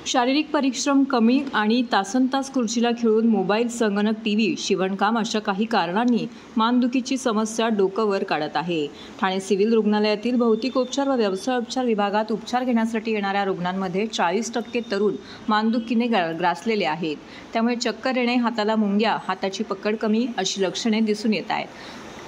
शारीरिक परिश्रम कमी आणि तासनतास खुर्चीला खिळून मोबाईल, संगणक, टीव्ही, शिवणकाम अशा काही कारणांनी मानदुखीची समस्या डोकं वर काढत आहे. ठाणे सिव्हिल रुग्णालयातील भौतिकोपचार व व्यवसायोपचार विभागात उपचार घेण्यासाठी येणाऱ्या रुग्णांमध्ये 40% तरुण मानदुखीने ग्रासलेले आहेत. त्यामुळे चक्कर येणे, हाताला मुंग्या, हाताची पकड कमी अशी लक्षणे दिसून येत आहेत.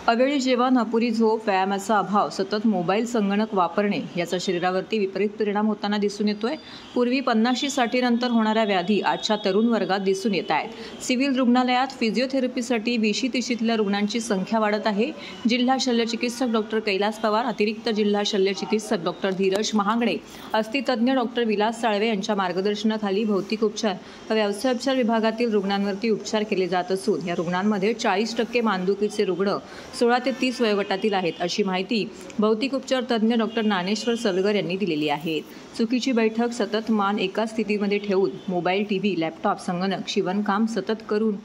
अवेळी जेवण, अपुरी झोप, व्यायामाचा अभाव, सतत मोबाईल, संगणक वापरणे याचा शरीरावरती विपरीत परिणाम होताना दिसून येतोय. पूर्वी 50-60 नंतर होणाऱ्या व्याधी आजच्या तरुण वर्गात दिसून येत आहेत. सिव्हिल रुग्णालयात फिजिओथेरपीसाठी 20-30 रुग्णांची संख्या वाढत आहे. जिल्हा शल्यचिकित्सक डॉक्टर कैलास पवार, अतिरिक्त जिल्हा शल्यचिकित्सक डॉक्टर धीरज महागडे, अस्थितज्ञ डॉक्टर विलास साळवे यांच्या मार्गदर्शनाखाली भौतिकोपचार व व्यवसायोपचार विभागातील रुग्णांवरती उपचार केले जात असून या रुग्णांमध्ये 40% मानदुखीचे रुग्ण 16 ते 30 वयोगटातील आहेत, अशी माहिती भौतिक उपचार तज्ज्ञ डॉक्टर ज्ञानेश्वर सलगर यांनी दिलेली आहे. चुकीची बैठक, सतत मान एका स्थितीमध्ये ठेवून मोबाईल, टीव्ही, लॅपटॉप, संगणक, शिवणकाम सतत करून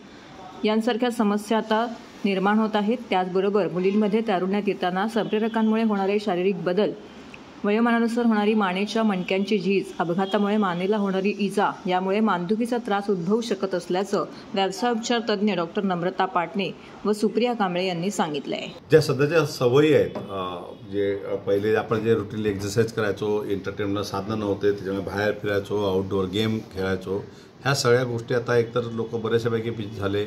यांसारख्या समस्या आता निर्माण होत आहेत. त्याचबरोबर मुलींमध्ये तारुण्यात येताना संप्रेरकांमुळे होणारे शारीरिक बदल, वयोमानानुसार होणारी मानेच्या मणक्यांची झीज, अपघातामुळे मानेला होणारी इजा यामुळे मानदुखीचा त्रास उद्भवू शकत असल्याचं व्यवसायोपचार तज्ज्ञ डॉक्टर नम्रता पाटणे व सुप्रिया कांबळे यांनी सांगितलं आहे. ज्या सध्याच्या सवयी आहेत, जे पहिले आपण जे रुटीनली एक्सरसाइज करायचो, एंटरटेनमेंट साधनं नव्हते, त्याच्यामुळे बाहेर फिरायचो, आउटडोअर गेम खेळायचो, ह्या सगळ्या गोष्टी आता एकतर लोक बऱ्याचशापैकी बिझी झाले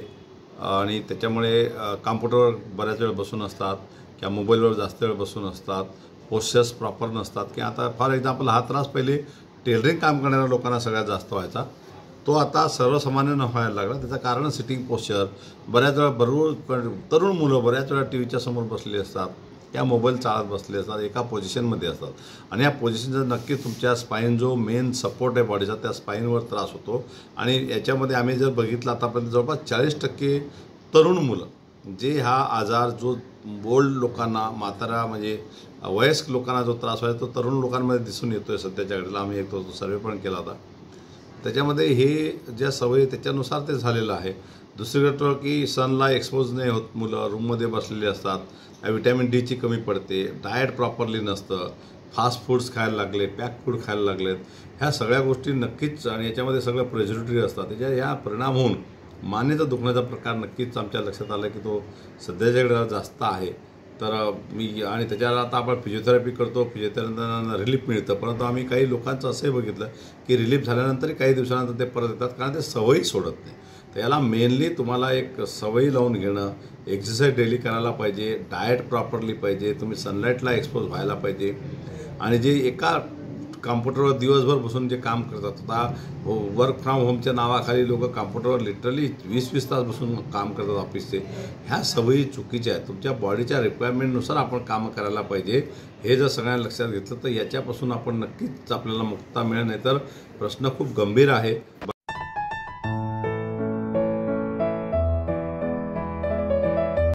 आणि त्याच्यामुळे कॉम्प्युटरवर बऱ्याच वेळ बसून असतात किंवा मोबाईलवर जास्त वेळ बसून असतात, पोस्चर्स प्रॉपर नसतात. की आता फॉर एक्झाम्पल हा त्रास पहिले टेलरिंग काम करणाऱ्या लोकांना सगळ्यात जास्त व्हायचा, तो आता सर्वसामान्यांना व्हायला लागला. त्याचं कारण सिटिंग पोस्चर. बऱ्याच वेळा बरोबर तरुण मुलं बऱ्याच वेळा टी व्हीच्या समोर बसलेली असतात किंवा मोबाईल चालत बसले असतात, एका पोझिशनमध्ये असतात आणि या पोझिशनचा नक्कीच तुमच्या स्पाईन जो मेन सपोर्ट आहे बॉडीचा त्या स्पाईनवर त्रास होतो. आणि याच्यामध्ये आम्ही जर बघितलं आतापर्यंत जवळपास 40% तरुण मुलं जे हा आजार जो बोल्ड लोकांना, म्हातारा म्हणजे वयस्क लोकांना जो त्रास व्हायचा तो तरुण लोकांमध्ये दिसून येतो आहे सध्याच्या घडीला. आम्ही एक तो सर्वे पण केला होता. त्याच्यामध्ये हे ज्या सवयी त्याच्यानुसार ते झालेलं आहे. दुसरी गोष्ट की सनला एक्सपोज नाही होत, मुलं रूममध्ये बसलेली असतात, विटॅमिन डीची कमी पडते, डाएट प्रॉपरली नसतं, फास्ट फूड्स खायला लागले, पॅक फूड खायला लागलेत, ह्या सगळ्या गोष्टी नक्कीच आणि याच्यामध्ये सगळं प्रिझर्वेटिव्ह असतात. त्याच्या ह्या परिणाम होऊन मानेचा दुखण्याचा प्रकार नक्कीच आमच्या लक्षात आला की तो सध्याच्याकडे जास्त आहे. तर मी आणि त्याच्यावर आता आपण फिजिओथेरपी करतो, फिजिओथेरपीनंतर रिलीफ मिळतं, परंतु आम्ही काही लोकांचं असंही बघितलं की रिलीफ झाल्यानंतरही काही दिवसानंतर ते परत येतात, कारण ते सवयी सोडत नाही. तर याला मेनली तुम्हाला एक सवयी लावून घेणं, एक्सरसाइज डेली करायला पाहिजे, डाएट प्रॉपरली पाहिजे, तुम्ही सनलाईटला एक्सपोज व्हायला पाहिजे आणि जे एका कॉम्प्युटरवर दिवसभर बसून जे काम करतात, आता वर्क फ्रॉम होमच्या नावाखाली लोक कॉम्प्युटरवर लिटरली 20-20 तास बसून काम करतात ऑफिसचे. ह्या सवयी चुकीच्या आहेत. तुमच्या बॉडीच्या रिक्वायरमेंटनुसार आपण कामं करायला पाहिजे. हे जर सगळ्यांना लक्षात घेतलं तर याच्यापासून आपण नक्कीच आपल्याला मुक्तता मिळेल, नाहीतर प्रश्न खूप गंभीर आहे.